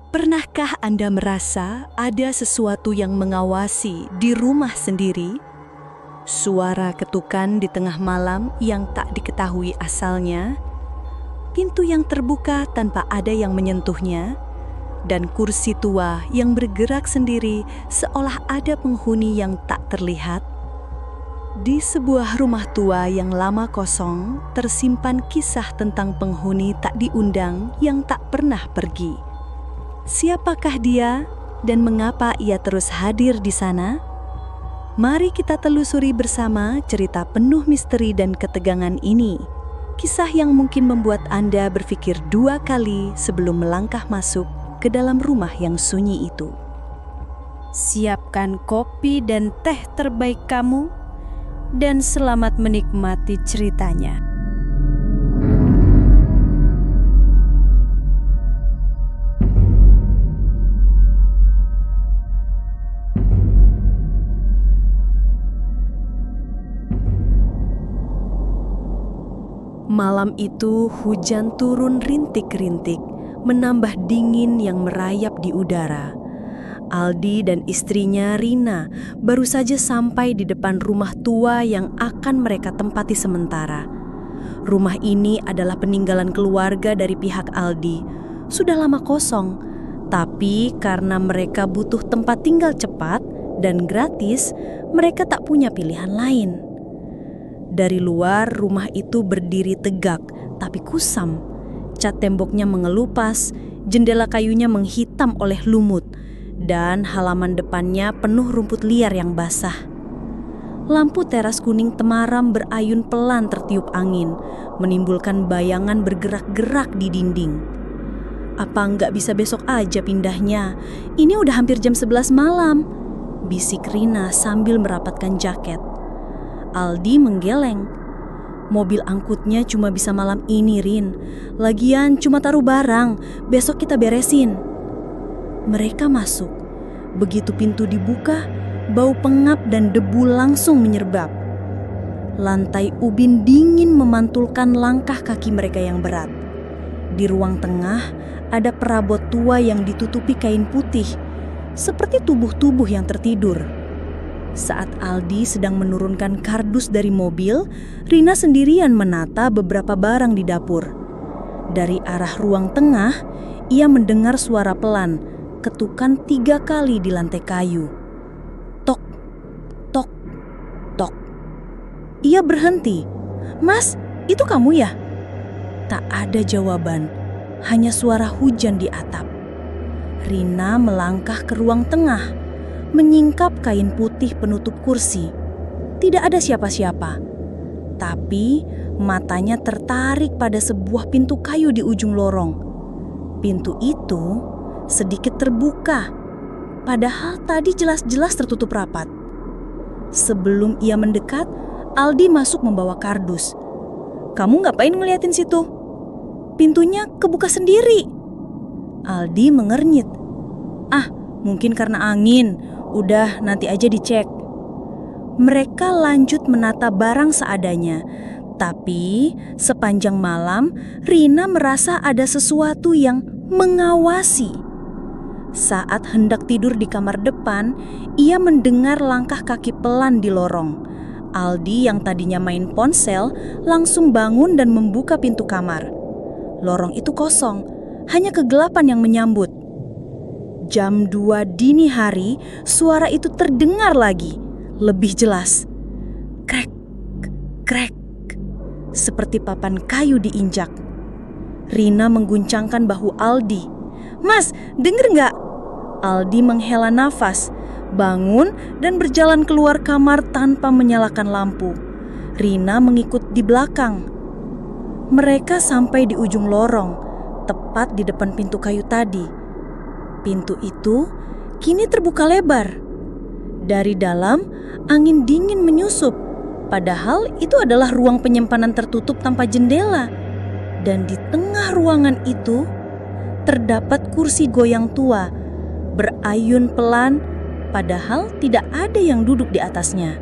Pernahkah Anda merasa ada sesuatu yang mengawasi di rumah sendiri? Suara ketukan di tengah malam yang tak diketahui asalnya, pintu yang terbuka tanpa ada yang menyentuhnya, dan kursi tua yang bergerak sendiri seolah ada penghuni yang tak terlihat. Di sebuah rumah tua yang lama kosong, tersimpan kisah tentang penghuni tak diundang yang tak pernah pergi. Siapakah dia dan mengapa ia terus hadir di sana? Mari kita telusuri bersama cerita penuh misteri dan ketegangan ini. Kisah yang mungkin membuat Anda berpikir dua kali sebelum melangkah masuk ke dalam rumah yang sunyi itu. Siapkan kopi dan teh terbaik kamu, dan selamat menikmati ceritanya. Malam itu hujan turun rintik-rintik, menambah dingin yang merayap di udara. Aldi dan istrinya Rina baru saja sampai di depan rumah tua yang akan mereka tempati sementara. Rumah ini adalah peninggalan keluarga dari pihak Aldi. Sudah lama kosong, tapi karena mereka butuh tempat tinggal cepat dan gratis, mereka tak punya pilihan lain. Dari luar, rumah itu berdiri tegak, tapi kusam. Cat temboknya mengelupas, jendela kayunya menghitam oleh lumut, dan halaman depannya penuh rumput liar yang basah. Lampu teras kuning temaram berayun pelan tertiup angin, menimbulkan bayangan bergerak-gerak di dinding. "Apa nggak bisa besok aja pindahnya? Ini udah hampir jam 11 malam," bisik Rina sambil merapatkan jaket. Aldi menggeleng. "Mobil angkutnya cuma bisa malam ini, Rin. Lagian cuma taruh barang, besok kita beresin." Mereka masuk. Begitu pintu dibuka, bau pengap dan debu langsung menyerbab. Lantai ubin dingin memantulkan langkah kaki mereka yang berat. Di ruang tengah ada perabot tua yang ditutupi kain putih, seperti tubuh-tubuh yang tertidur. Saat Aldi sedang menurunkan kardus dari mobil, Rina sendirian menata beberapa barang di dapur. Dari arah ruang tengah, ia mendengar suara pelan, ketukan 3 kali di lantai kayu. Tok, tok, tok. Ia berhenti. "Mas, itu kamu ya?" Tak ada jawaban, hanya suara hujan di atap. Rina melangkah ke ruang tengah, menyingkap kain putih penutup kursi. Tidak ada siapa-siapa, tapi matanya tertarik pada sebuah pintu kayu di ujung lorong. Pintu itu sedikit terbuka, padahal tadi jelas-jelas tertutup rapat. Sebelum ia mendekat, Aldi masuk membawa kardus. "Kamu ngapain ngeliatin situ? Pintunya kebuka sendiri." Aldi mengernyit. "Ah, mungkin karena angin. Udah, nanti aja dicek." Mereka lanjut menata barang seadanya. Tapi sepanjang malam, Rina merasa ada sesuatu yang mengawasi. Saat hendak tidur di kamar depan, ia mendengar langkah kaki pelan di lorong. Aldi yang tadinya main ponsel langsung bangun dan membuka pintu kamar. Lorong itu kosong, hanya kegelapan yang menyambut. Jam 2 dini hari, suara itu terdengar lagi, lebih jelas. Krek, krek, seperti papan kayu diinjak. Rina mengguncangkan bahu Aldi. "Mas, denger nggak?" Aldi menghela nafas, bangun dan berjalan keluar kamar tanpa menyalakan lampu. Rina mengikut di belakang. Mereka sampai di ujung lorong, tepat di depan pintu kayu tadi. Pintu itu kini terbuka lebar. Dari dalam, angin dingin menyusup. Padahal itu adalah ruang penyimpanan tertutup tanpa jendela. Dan di tengah ruangan itu, terdapat kursi goyang tua, berayun pelan, padahal tidak ada yang duduk di atasnya.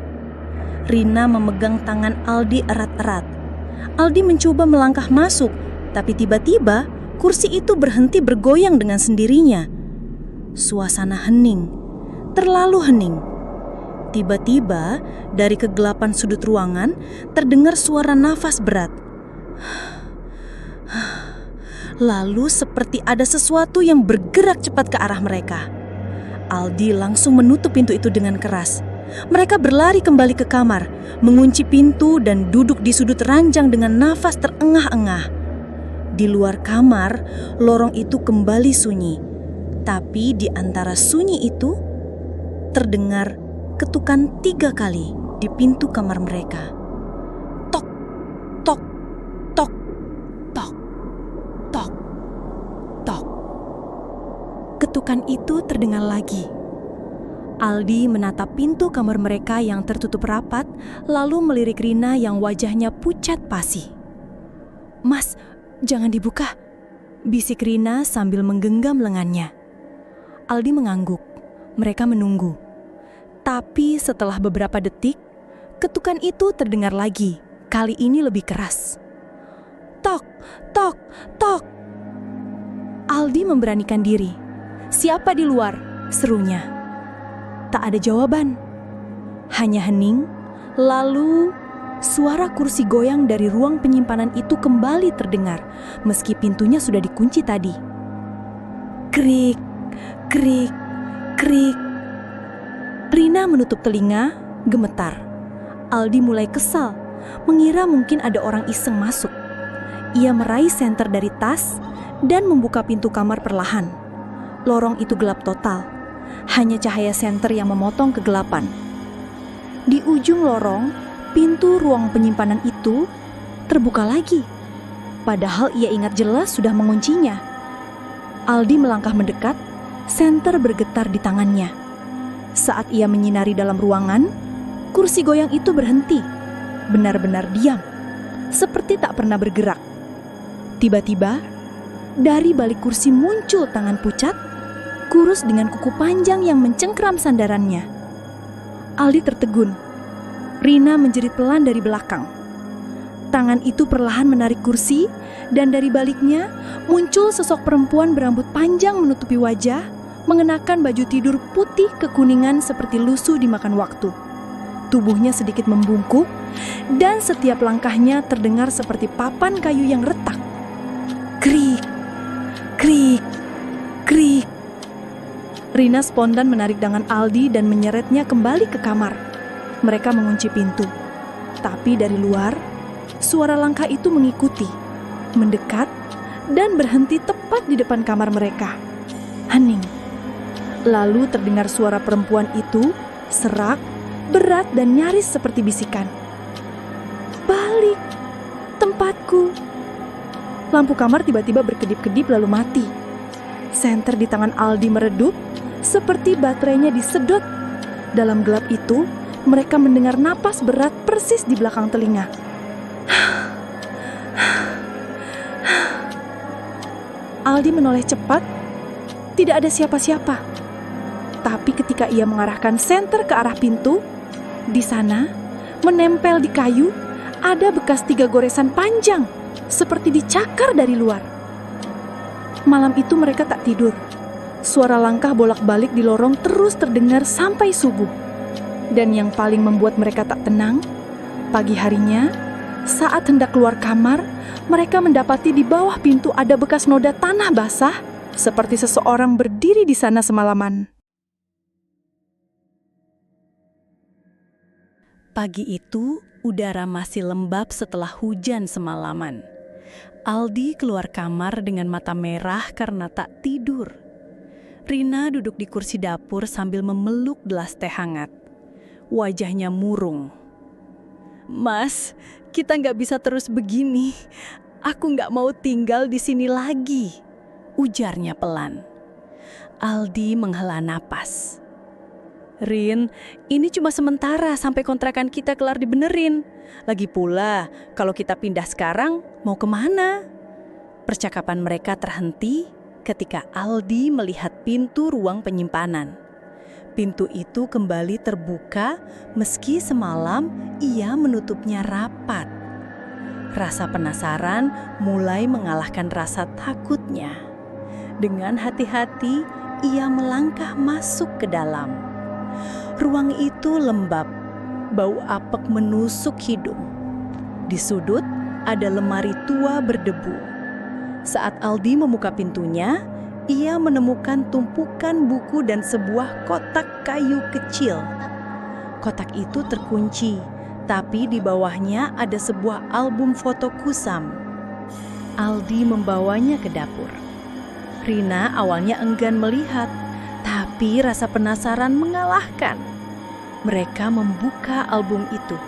Rina memegang tangan Aldi erat-erat. Aldi mencoba melangkah masuk, tapi tiba-tiba kursi itu berhenti bergoyang dengan sendirinya. Suasana hening, terlalu hening. Tiba-tiba dari kegelapan sudut ruangan terdengar suara nafas berat. Lalu seperti ada sesuatu yang bergerak cepat ke arah mereka. Aldi langsung menutup pintu itu dengan keras. Mereka berlari kembali ke kamar, mengunci pintu dan duduk di sudut ranjang dengan nafas terengah-engah. Di luar kamar, lorong itu kembali sunyi. Tapi di antara sunyi itu, terdengar ketukan 3 kali di pintu kamar mereka. Tok, tok, tok, tok, tok, tok. Ketukan itu terdengar lagi. Aldi menatap pintu kamar mereka yang tertutup rapat, lalu melirik Rina yang wajahnya pucat pasi. "Mas, jangan dibuka," bisik Rina sambil menggenggam lengannya. Aldi mengangguk. Mereka menunggu. Tapi setelah beberapa detik, ketukan itu terdengar lagi, kali ini lebih keras. Tok, tok, tok. Aldi memberanikan diri. "Siapa di luar?" serunya. Tak ada jawaban. Hanya hening, lalu suara kursi goyang dari ruang penyimpanan itu kembali terdengar, meski pintunya sudah dikunci tadi. Krik, krik, krik. Rina menutup telinga, gemetar. Aldi mulai kesal, mengira mungkin ada orang iseng masuk. Ia meraih senter dari tas dan membuka pintu kamar perlahan. Lorong itu gelap total. Hanya cahaya senter yang memotong kegelapan. Di ujung lorong, pintu ruang penyimpanan itu terbuka lagi. Padahal ia ingat jelas sudah menguncinya. Aldi melangkah mendekat, senter bergetar di tangannya. Saat ia menyinari dalam ruangan, kursi goyang itu berhenti. Benar-benar diam, seperti tak pernah bergerak. Tiba-tiba, dari balik kursi muncul tangan pucat, kurus dengan kuku panjang yang mencengkram sandarannya. Aldi tertegun. Rina menjerit pelan dari belakang. Tangan itu perlahan menarik kursi, dan dari baliknya muncul sosok perempuan berambut panjang menutupi wajah, mengenakan baju tidur putih kekuningan seperti lusuh dimakan waktu. Tubuhnya sedikit membungkuk, dan setiap langkahnya terdengar seperti papan kayu yang retak. Krik, krik, krik. Rina spontan menarik tangan Aldi dan menyeretnya kembali ke kamar. Mereka mengunci pintu. Tapi dari luar, suara langkah itu mengikuti, mendekat, dan berhenti tepat di depan kamar mereka. Hening. Lalu terdengar suara perempuan itu, serak, berat dan nyaris seperti bisikan. "Balik, tempatku." Lampu kamar tiba-tiba berkedip-kedip lalu mati. Senter di tangan Aldi meredup, seperti baterainya disedot. Dalam gelap itu, mereka mendengar napas berat persis di belakang telinga. Aldi menoleh cepat. Tidak ada siapa-siapa. Tapi ketika ia mengarahkan senter ke arah pintu, di sana, menempel di kayu, ada bekas 3 goresan panjang, seperti dicakar dari luar. Malam itu mereka tak tidur. Suara langkah bolak-balik di lorong terus terdengar sampai subuh. Dan yang paling membuat mereka tak tenang, pagi harinya, saat hendak keluar kamar, mereka mendapati di bawah pintu ada bekas noda tanah basah, seperti seseorang berdiri di sana semalaman. Pagi itu, udara masih lembab setelah hujan semalaman. Aldi keluar kamar dengan mata merah karena tak tidur. Rina duduk di kursi dapur sambil memeluk gelas teh hangat. Wajahnya murung. "Mas, kita nggak bisa terus begini. Aku nggak mau tinggal di sini lagi," ujarnya pelan. Aldi menghela napas. "Rin, ini cuma sementara sampai kontrakan kita kelar dibenerin. Lagi pula, kalau kita pindah sekarang, mau kemana?" Percakapan mereka terhenti ketika Aldi melihat pintu ruang penyimpanan. Pintu itu kembali terbuka meski semalam ia menutupnya rapat. Rasa penasaran mulai mengalahkan rasa takutnya. Dengan hati-hati, ia melangkah masuk ke dalam. Ruang itu lembab, bau apek menusuk hidung. Di sudut ada lemari tua berdebu. Saat Aldi membuka pintunya, ia menemukan tumpukan buku dan sebuah kotak kayu kecil. Kotak itu terkunci, tapi di bawahnya ada sebuah album foto kusam. Aldi membawanya ke dapur. Rina awalnya enggan melihat, tapi rasa penasaran mengalahkan. Mereka membuka album itu.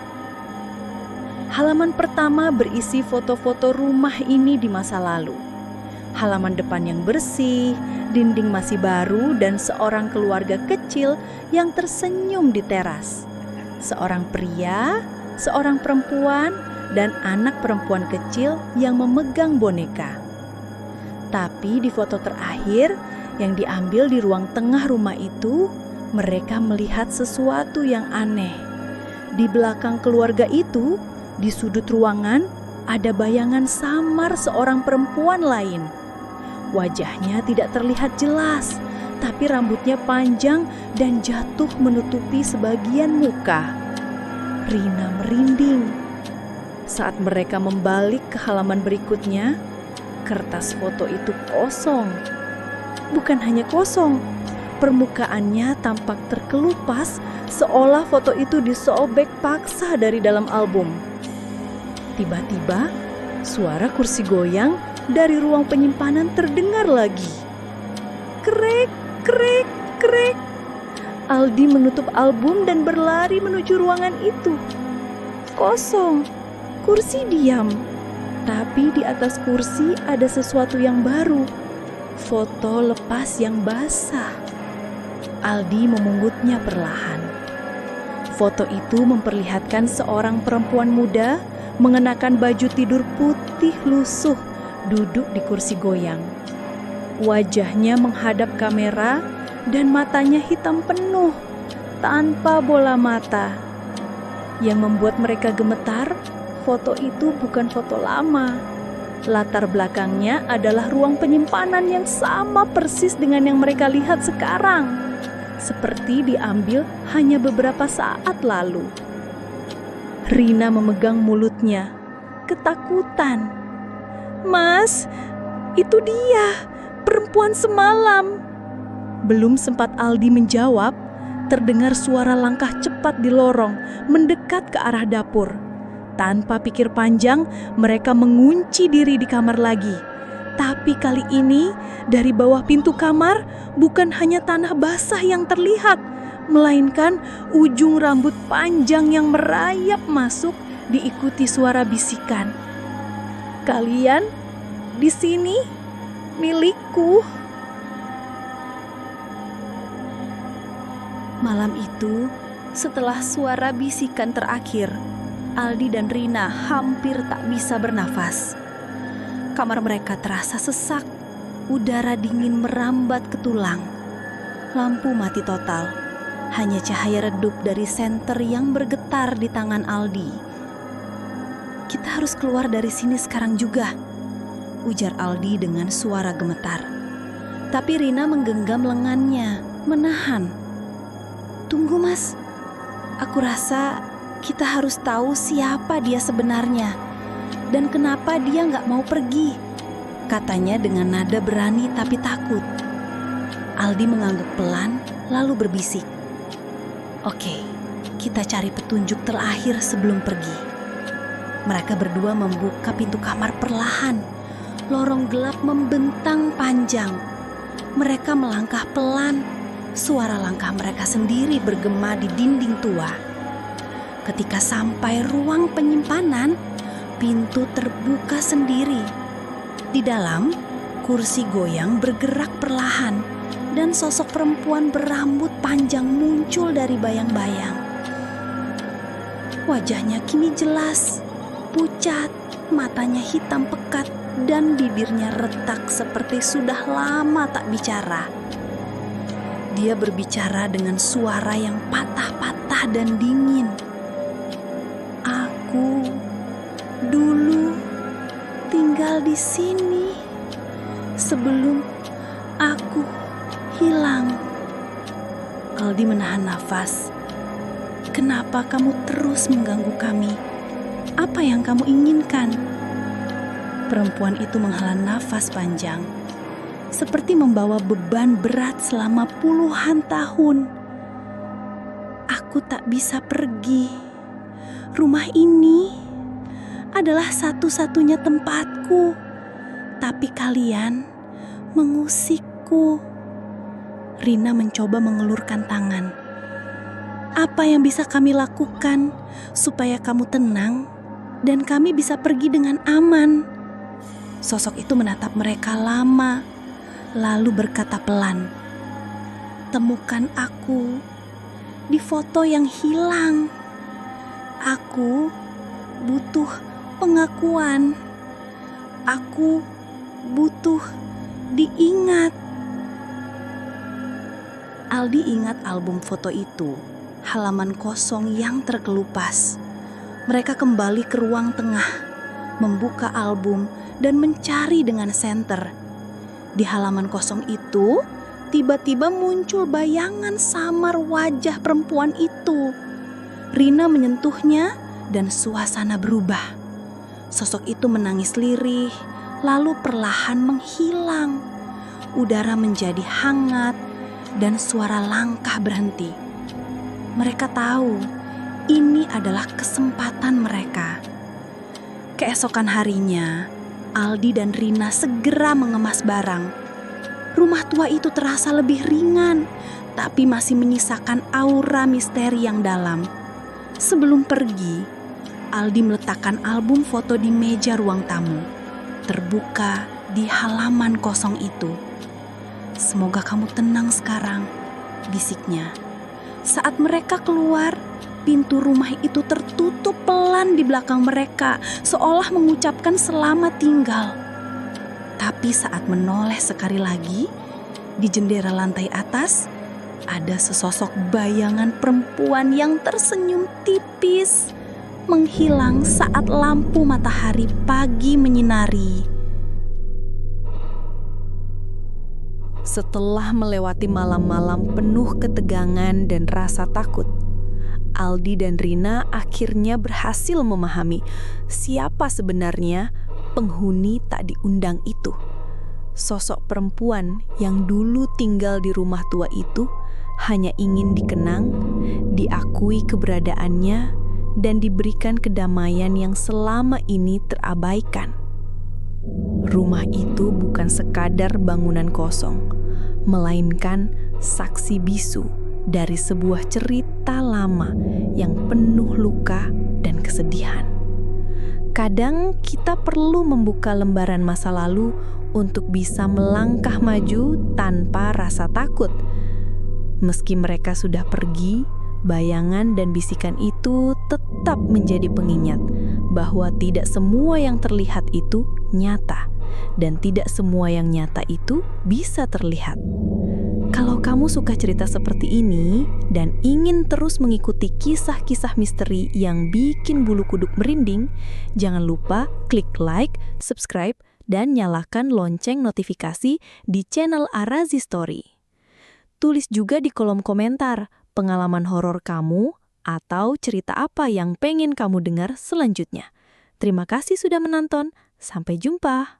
Halaman pertama berisi foto-foto rumah ini di masa lalu. Halaman depan yang bersih, dinding masih baru, dan seorang keluarga kecil yang tersenyum di teras. Seorang pria, seorang perempuan, dan anak perempuan kecil yang memegang boneka. Tapi di foto terakhir yang diambil di ruang tengah rumah itu, mereka melihat sesuatu yang aneh. Di belakang keluarga itu, di sudut ruangan, ada bayangan samar seorang perempuan lain. Wajahnya tidak terlihat jelas, tapi rambutnya panjang dan jatuh menutupi sebagian muka. Rina merinding. Saat mereka membalik ke halaman berikutnya, kertas foto itu kosong. Bukan hanya kosong, permukaannya tampak terkelupas seolah foto itu disobek paksa dari dalam album. Tiba-tiba, suara kursi goyang dari ruang penyimpanan terdengar lagi. Krek, krek, krek. Aldi menutup album dan berlari menuju ruangan itu. Kosong, kursi diam. Tapi di atas kursi ada sesuatu yang baru. Foto lepas yang basah. Aldi memungutnya perlahan. Foto itu memperlihatkan seorang perempuan muda mengenakan baju tidur putih lusuh, duduk di kursi goyang. Wajahnya menghadap kamera dan matanya hitam penuh, tanpa bola mata. Yang membuat mereka gemetar, foto itu bukan foto lama. Latar belakangnya adalah ruang penyimpanan yang sama persis dengan yang mereka lihat sekarang. Seperti diambil hanya beberapa saat lalu. Rina memegang mulutnya, ketakutan. "Mas, itu dia, perempuan semalam." Belum sempat Aldi menjawab, terdengar suara langkah cepat di lorong, mendekat ke arah dapur. Tanpa pikir panjang, mereka mengunci diri di kamar lagi. Tapi kali ini, dari bawah pintu kamar, bukan hanya tanah basah yang terlihat, melainkan ujung rambut panjang yang merayap masuk diikuti suara bisikan. "Kalian di sini, milikku." Malam itu, setelah suara bisikan terakhir, Aldi dan Rina hampir tak bisa bernafas. Kamar mereka terasa sesak, udara dingin merambat ke tulang. Lampu mati total, hanya cahaya redup dari senter yang bergetar di tangan Aldi. "Kita harus keluar dari sini sekarang juga," ujar Aldi dengan suara gemetar. Tapi Rina menggenggam lengannya, menahan. "Tunggu mas, aku rasa kita harus tahu siapa dia sebenarnya dan kenapa dia gak mau pergi," katanya dengan nada berani tapi takut. Aldi mengangguk pelan lalu berbisik, "Oke, kita cari petunjuk terakhir sebelum pergi." Mereka berdua membuka pintu kamar perlahan. Lorong gelap membentang panjang. Mereka melangkah pelan. Suara langkah mereka sendiri bergema di dinding tua. Ketika sampai ruang penyimpanan, pintu terbuka sendiri. Di dalam, kursi goyang bergerak perlahan dan sosok perempuan berambut panjang muncul dari bayang-bayang. Wajahnya kini jelas, pucat, matanya hitam pekat dan bibirnya retak seperti sudah lama tak bicara. Dia berbicara dengan suara yang patah-patah dan dingin. "Aku dulu tinggal di sini sebelum aku hilang. Aldi menahan nafas. Kenapa kamu terus mengganggu kami? Apa yang kamu inginkan? Perempuan itu menghela nafas panjang, seperti membawa beban berat selama puluhan tahun. Aku tak bisa pergi. Rumah ini adalah satu-satunya tempatku, tapi kalian mengusikku. Rina mencoba mengelurkan tangan. Apa yang bisa kami lakukan supaya kamu tenang dan kami bisa pergi dengan aman? Sosok itu menatap mereka lama, lalu berkata pelan, "Temukan aku di foto yang hilang. Aku butuh pengakuan. Aku butuh diingat." Aldi ingat album foto itu, halaman kosong yang terkelupas. Mereka kembali ke ruang tengah, membuka album dan mencari dengan senter. Di halaman kosong itu, tiba-tiba muncul bayangan samar wajah perempuan itu. Rina menyentuhnya dan suasana berubah. Sosok itu menangis lirih, lalu perlahan menghilang. Udara menjadi hangat dan suara langkah berhenti. Mereka tahu ini adalah kesempatan mereka. Keesokan harinya, Aldi dan Rina segera mengemas barang. Rumah tua itu terasa lebih ringan, tapi masih menyisakan aura misteri yang dalam. Sebelum pergi, Aldi meletakkan album foto di meja ruang tamu, terbuka di halaman kosong itu. "Semoga kamu tenang sekarang," bisiknya. Saat mereka keluar, pintu rumah itu tertutup pelan di belakang mereka, seolah mengucapkan selamat tinggal. Tapi saat menoleh sekali lagi, di jendela lantai atas, ada sesosok bayangan perempuan yang tersenyum tipis, menghilang saat lampu matahari pagi menyinari. Setelah melewati malam-malam penuh ketegangan dan rasa takut, Aldi dan Rina akhirnya berhasil memahami siapa sebenarnya penghuni tak diundang itu. Sosok perempuan yang dulu tinggal di rumah tua itu hanya ingin dikenang, diakui keberadaannya, dan diberikan kedamaian yang selama ini terabaikan. Rumah itu bukan sekadar bangunan kosong, melainkan saksi bisu dari sebuah cerita lama yang penuh luka dan kesedihan. Kadang kita perlu membuka lembaran masa lalu untuk bisa melangkah maju tanpa rasa takut. Meski mereka sudah pergi, bayangan dan bisikan itu tetap menjadi pengingat bahwa tidak semua yang terlihat itu nyata, dan tidak semua yang nyata itu bisa terlihat. Kalau kamu suka cerita seperti ini dan ingin terus mengikuti kisah-kisah misteri yang bikin bulu kuduk merinding, jangan lupa klik like, subscribe, dan nyalakan lonceng notifikasi di channel Arazi Story. Tulis juga di kolom komentar pengalaman horor kamu atau cerita apa yang pengen kamu dengar selanjutnya. Terima kasih sudah menonton. Sampai jumpa.